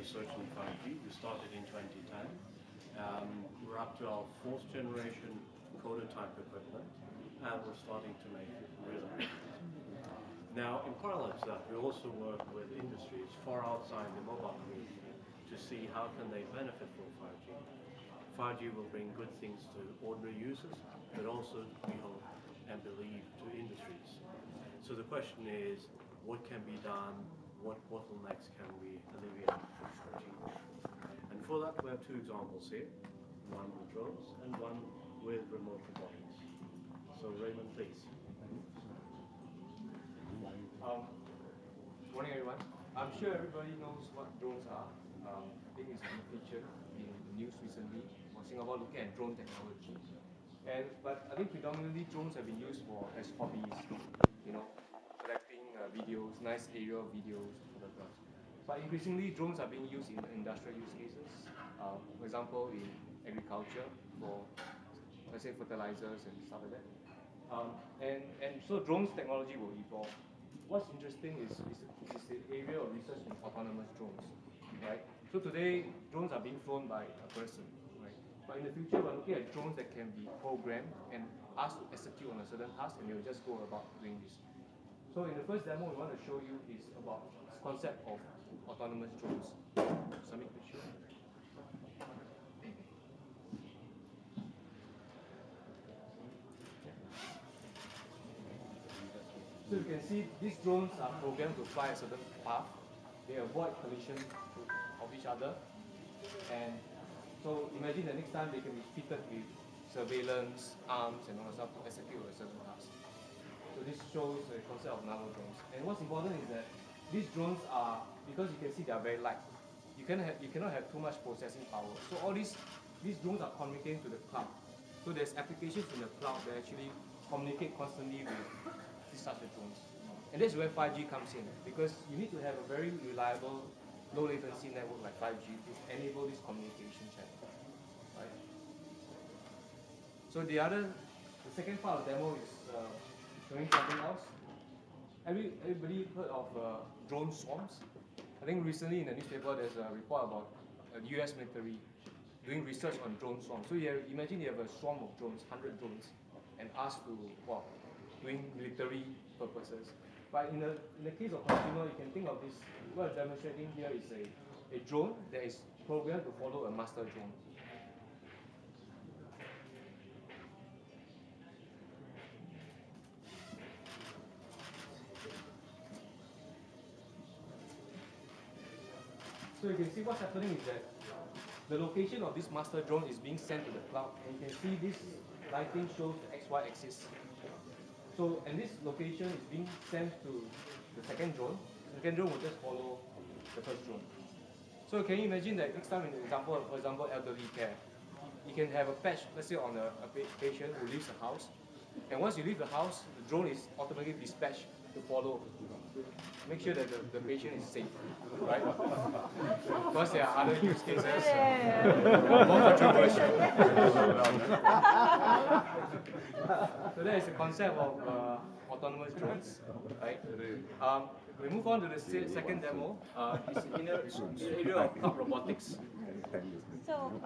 research in 5G. We started in 2010. We're up to our fourth generation prototype equipment, and we're starting to make real efforts. Now, in parallel to that, we also work with industries far outside the mobile community to see how can they benefit from 5G. 5G will bring good things to ordinary users, but also, we hope and believe, to industries. So the question is, what can be done? What bottlenecks can we alleviate with 5G? And for that, we have two examples here, one with drones and one with remote robotics. So Raymond, please. Morning everyone. I'm sure everybody knows what drones are. I think it's been featured in the news recently for Singapore looking at drone technology. But I think predominantly drones have been used as hobbies, collecting videos, nice aerial videos, photographs. But increasingly drones are being used in industrial use cases. For example, in agriculture for, let's say, fertilizers and stuff like that. And so drones technology will evolve. What's interesting is the area of research in autonomous drones, right? So today, drones are being flown by a person, right? But in the future, we're looking at drones that can be programmed and asked to execute on a certain task, and they'll just go about doing this. So in the first demo we want to show you is about this concept of autonomous drones. Submit picture. So you can see these drones are programmed to fly a certain path. They avoid collision of each other. And so imagine the next time they can be fitted with surveillance, arms, and all that stuff to execute a certain task. So this shows the concept of nano drones. And what's important is that these drones are, because you can see they are very light, you cannot have too much processing power. So all these drones are communicating to the cloud. So there's applications in the cloud that actually communicate constantly with these such drones. And that's where 5G comes in, because you need to have a very reliable, low latency network like 5G to enable this communication channel. Right? So the second part of the demo is showing something else. Everybody heard of drone swarms? I think recently in the newspaper there's a report about the US military doing research on drone swarms. So imagine you have a swarm of drones, 100 drones, and asked to, doing military purposes. But in the case of consumer, you can think of this, what I'm demonstrating here is a drone that is programmed to follow a master drone. So you can see what's happening is that the location of this master drone is being sent to the cloud, and you can see this lighting shows the XY axis. So, and this location is being sent to the second drone. The second drone will just follow the first drone. So can you imagine that next time, for example, elderly care, you can have a patch, let's say on a patient who leaves the house, and once you leave the house, the drone is automatically dispatched to follow, make sure that the patient is safe, right? Because there are other use cases, more controversial. So that is the concept of autonomous drones, right? We move on to the second demo. It's in the area of cloud robotics. So